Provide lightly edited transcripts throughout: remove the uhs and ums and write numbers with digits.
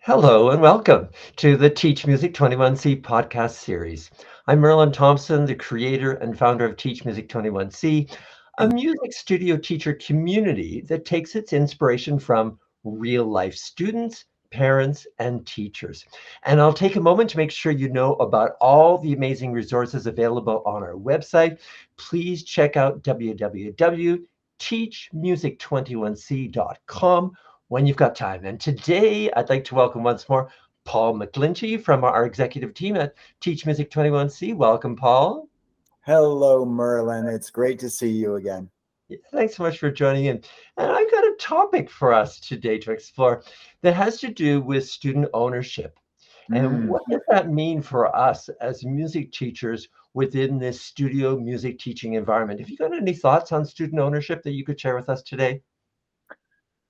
Hello and welcome to the Teach Music 21C podcast series. I'm Merlin Thompson, the creator and founder of Teach Music 21C, a music studio teacher community that takes its inspiration from real life students, parents, and teachers. And I'll take a moment to make sure you know about all the amazing resources available on our website. Please check out www.teachmusic21c.com when you've got time. And today I'd like to welcome once more Paul McGlinchey from our executive team at Teach Music 21C. Welcome, Paul. Hello, Merlin. It's great to see you again. Yeah, thanks so much for joining in. And I've got a topic for us today to explore that has to do with student ownership. And Mm. what does that mean for us as music teachers within this studio music teaching environment? Have you got any thoughts on student ownership that you could share with us today?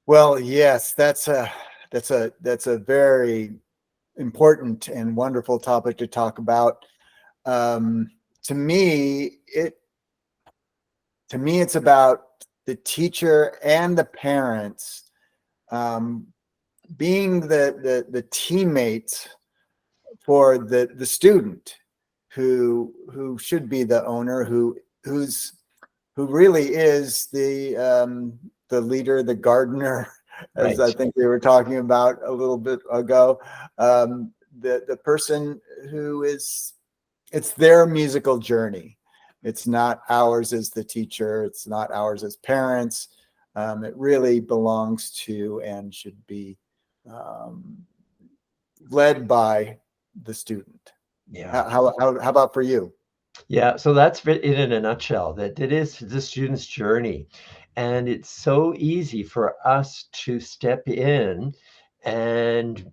Well, yes, that's a very important and wonderful topic to talk about. Um, to me, it to me it's about the teacher and the parents um, being the teammates for the student who should be the owner who really is the leader, the gardener, as I Right. think we were talking about a little bit ago. The person who is, it's their musical journey. It's not ours as the teacher. It's not ours as parents. It really belongs to and should be um, led by the student. Yeah. How about for you? Yeah, so that's it in a nutshell, that it is the student's journey. And it's so easy for us to step in and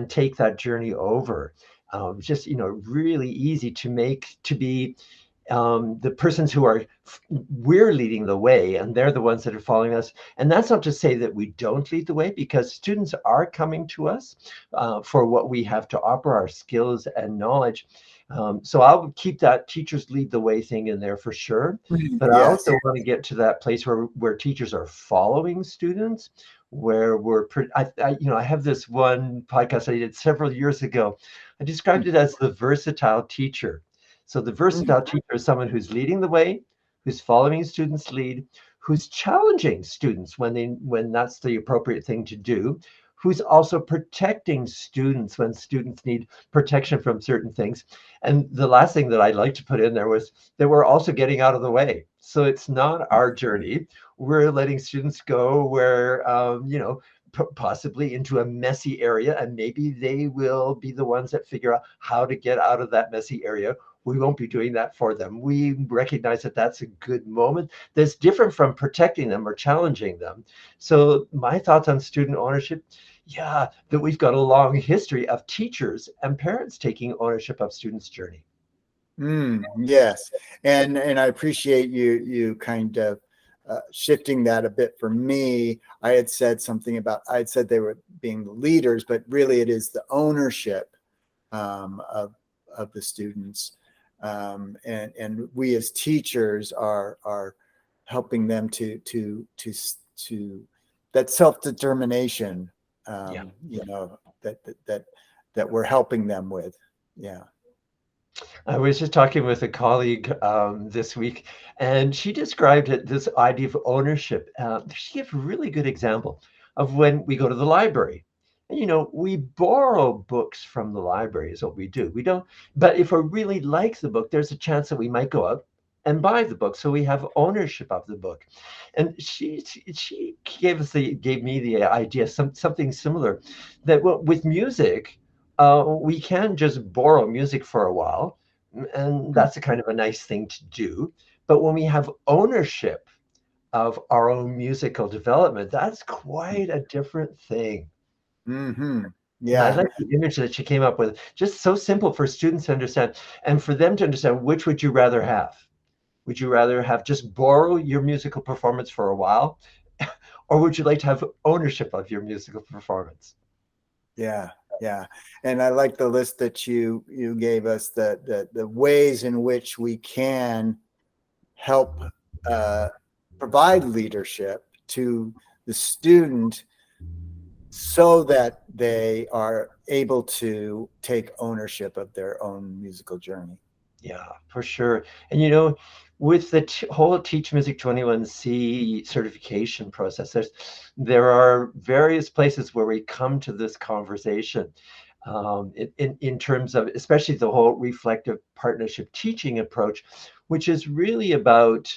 take that journey over. Just, really easy to make to be the persons who are we're leading the way and they're the ones that are following us. And that's not to say that we don't lead the way, because students are coming to us for what we have to offer, our skills and knowledge. So I'll keep that teachers lead the way thing in there for sure. But I Yes. also want to get to that place where teachers are following students, where I have this one podcast I did several years ago. I described it as the versatile teacher. So the Mm. versatile teacher is someone who's leading the way, who's following students' lead, who's challenging students when that's the appropriate thing to do, who's also protecting students when students need protection from certain things. And the last thing that I'd like to put in there was that we're also getting out of the way. So it's not our journey. We're letting students go where, possibly into a messy area, and maybe they will be the ones that figure out how to get out of that messy area. We won't be doing that for them. We recognize that that's a good moment that's different from protecting them or challenging them. So my thoughts on student ownership, yeah, that we've got a long history of teachers and parents taking ownership of students' journey. Yes, and I appreciate you kind of shifting that a bit for me. I had said they were being the leaders, but really it is the ownership of the students, and we as teachers are helping them to that self-determination, Yeah. that we're helping them with. Yeah. I was just talking with a colleague this week, and she described it, this idea of ownership. She gave a really good example of when we go to the library. And, we borrow books from the library, is what we do. We don't, but if we really like the book, there's a chance that we might go out and buy the book, so we have ownership of the book. And she gave me the idea, something similar, that with music, we can just borrow music for a while, and that's a kind of a nice thing to do. But when we have ownership of our own musical development, that's quite a different thing. Mm-hmm. And I Yeah. like the image that she came up with, just so simple for students to understand and for them to understand. Which would you rather have? Would you rather have just borrow your musical performance for a while, or would you like to have ownership of your musical performance? Yeah. Yeah. And I like the list that you gave us, the ways in which we can help uh, provide leadership to the student so that they are able to take ownership of their own musical journey. Yeah, for sure. And with the whole Teach Music 21C certification process, there are various places where we come to this conversation in terms of, especially the whole reflective partnership teaching approach, which is really about,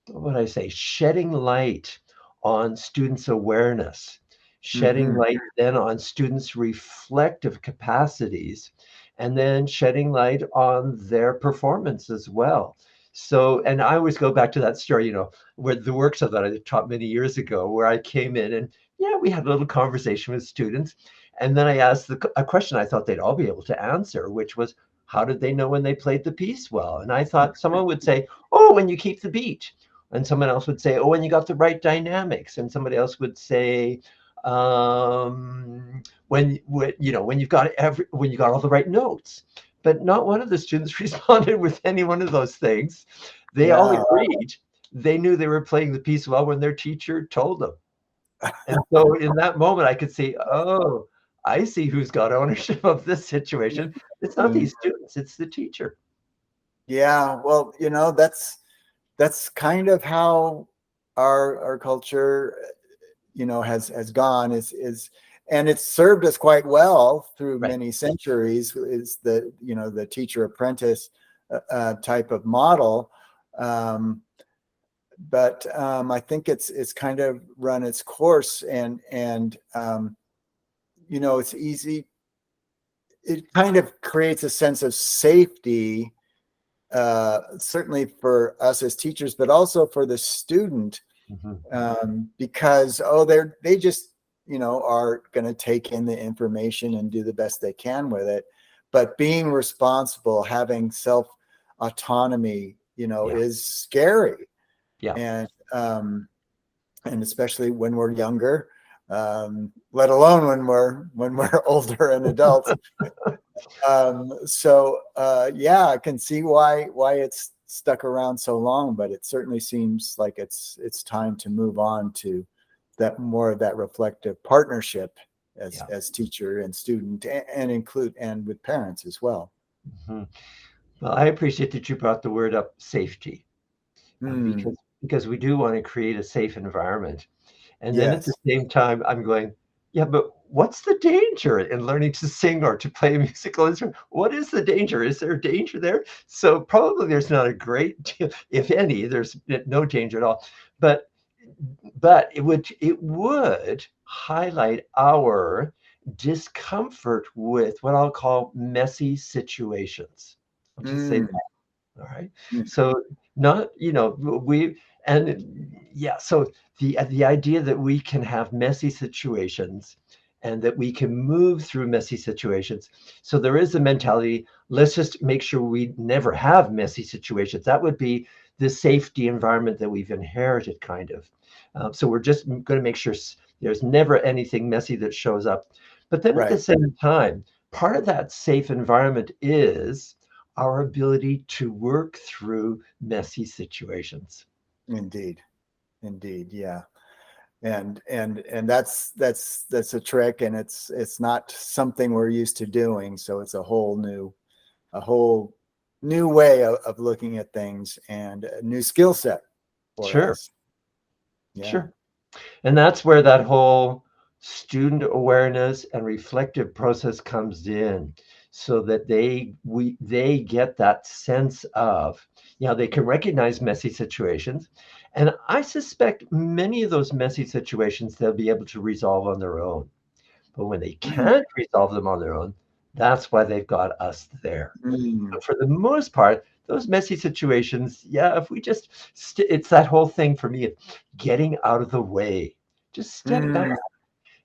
what would I say, shedding light on students' awareness, shedding Mm-hmm. light then on students' reflective capacities, and then shedding light on their performance as well. So, and I always go back to that story, where the workshop that I taught many years ago, where I came in and yeah, we had a little conversation with students. And then I asked a question I thought they'd all be able to answer, which was, how did they know when they played the piece well? And I thought someone would say, oh, when you keep the beat. And someone else would say, oh, when you got the right dynamics. And somebody else would say, when you've got when you got all the right notes. But not one of the students responded with any one of those things. They all Yeah. agreed they knew they were playing the piece well when their teacher told them. And so in that moment, I could see, oh, I see who's got ownership of this situation. It's not these students, it's the teacher. Yeah. Well, that's kind of how our culture, has gone, is and it's served us quite well through Right. many centuries, is the teacher apprentice type of model. But I think it's kind of run its course, and it's easy. It kind of creates a sense of safety, certainly for us as teachers, but also for the student, because they just are going to take in the information and do the best they can with it. But being responsible, having self autonomy, is scary. Yeah. And especially when we're younger, let alone when we're older and adults. Yeah, I can see why it's stuck around so long, but it certainly seems like it's time to move on to that, more of that reflective partnership as teacher and student, and with parents as well. Well, I appreciate that you brought the word up, safety, Mm, because we do want to create a safe environment. And then at the yes. same time, I'm going, yeah, but what's the danger in learning to sing or to play a musical instrument? What is the danger? Is there danger there? So probably there's not a great deal, if any, there's no danger at all. But it would highlight our discomfort with what I'll call messy situations. I'll just say Mm, that. All right. mm, So not, we and yeah, so the idea that we can have messy situations and that we can move through messy situations. So there is a mentality, let's just make sure we never have messy situations. That would be the safety environment that we've inherited, kind of. So we're just going to make sure there's never anything messy that shows up. But then at the right. same time, part of that safe environment is our ability to work through messy situations. Indeed. Indeed. Yeah. And that's a trick, and it's not something we're used to doing. So it's a whole new way of looking at things, and a new skill set for Sure, us. Yeah. sure. And that's where that whole student awareness and reflective process comes in, so that they get that sense of, they can recognize messy situations. And I suspect many of those messy situations they'll be able to resolve on their own. But when they Mm, can't resolve them on their own, that's why they've got us there. mm, But for the most part, those messy situations, yeah, if we just, it's that whole thing for me of getting out of the way. Just step back. mm,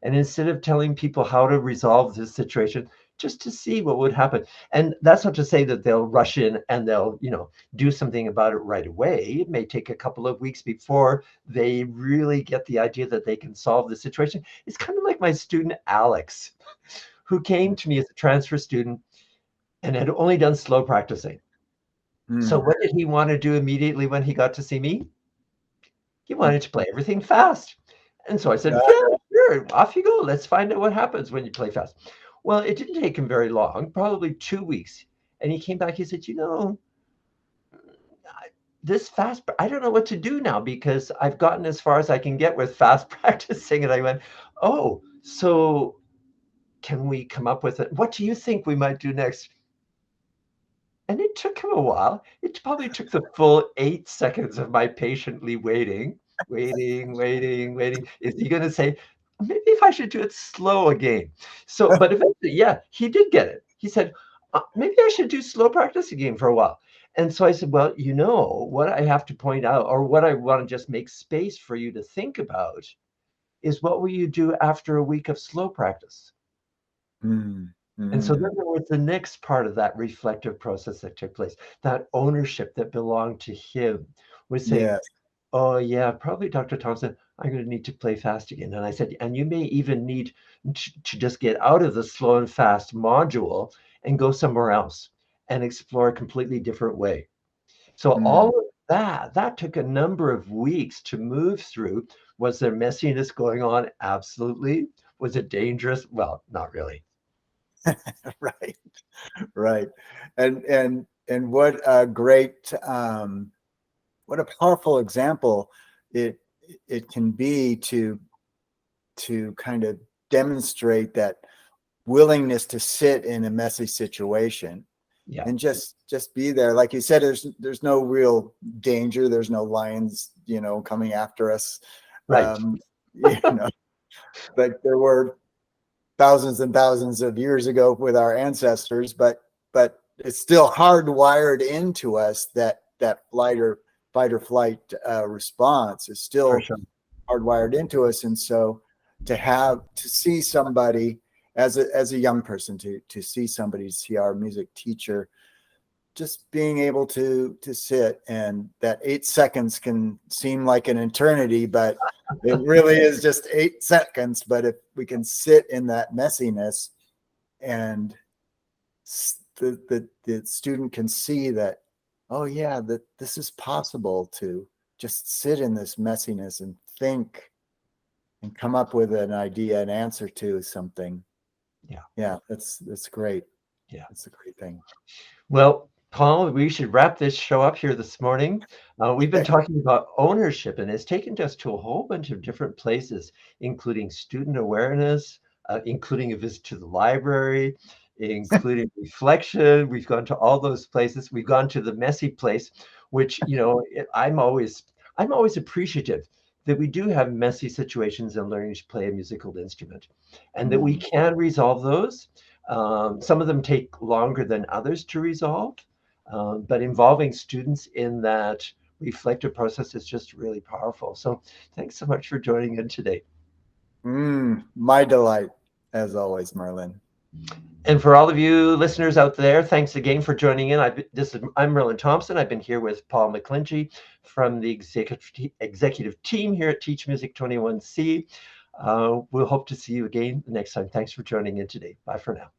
And instead of telling people how to resolve this situation, just to see what would happen. And that's not to say that they'll rush in and they'll, do something about it right away. It may take a couple of weeks before they really get the idea that they can solve the situation. It's kind of like my student Alex, who came to me as a transfer student and had only done slow practicing. So mm. what did he want to do immediately when he got to see me? He wanted to play everything fast. And so I said, yeah, sure, off you go. Let's find out what happens when you play fast. Well, it didn't take him very long, probably 2 weeks. And he came back, he said, this fast, I don't know what to do now because I've gotten as far as I can get with fast practicing. And I went, oh, so can we come up with it? What do you think we might do next? And it took him a while. It probably took the full 8 seconds of my patiently waiting. Is he going to say, maybe if I should do it slow again? So, but eventually, yeah, he did get it. He said, maybe I should do slow practice again for a while. And so I said, well, what I have to point out, or what I want to just make space for you to think about, is what will you do after a week of slow practice? And so then there was the next part of that reflective process that took place, that ownership that belonged to him, was saying, Yes. oh, yeah, probably Dr. Thompson, I'm going to need to play fast again. And I said, and you may even need to just get out of the slow and fast module and go somewhere else and explore a completely different way. So all of that took a number of weeks to move through. Was there messiness going on? Absolutely. Was it dangerous? Well, not really. Right. Right. And what a great what a powerful example it can be to kind of demonstrate that willingness to sit in a messy situation. Yeah. And just be there. Like you said, there's no real danger. There's no lions, coming after us. Right. Like there were thousands and thousands of years ago with our ancestors, but it's still hardwired into us that fight or flight response is still hardwired into us. And so to see somebody as a young person, to see our music teacher just being able to sit, and that 8 seconds can seem like an eternity, but it really is just 8 seconds. But if we can sit in that messiness, and the student can see that, oh yeah, that this is possible to just sit in this messiness and think and come up with an idea, an answer to something. Yeah, that's great. Yeah, it's a great thing. Well, Paul, we should wrap this show up here this morning. We've been talking about ownership, and it's taken us to a whole bunch of different places, including student awareness, including a visit to the library, including reflection. We've gone to all those places. We've gone to the messy place, which, I'm always appreciative that we do have messy situations in learning to play a musical instrument, and that we can resolve those. Some of them take longer than others to resolve, but involving students in that reflective process is just really powerful. So thanks so much for joining in today. My delight, as always, Merlin. And for all of you listeners out there, thanks again for joining in. I'm Merlin Thompson. I've been here with Paul McGlinchey from the executive team here at Teach Music 21C. We'll hope to see you again the next time. Thanks for joining in today. Bye for now.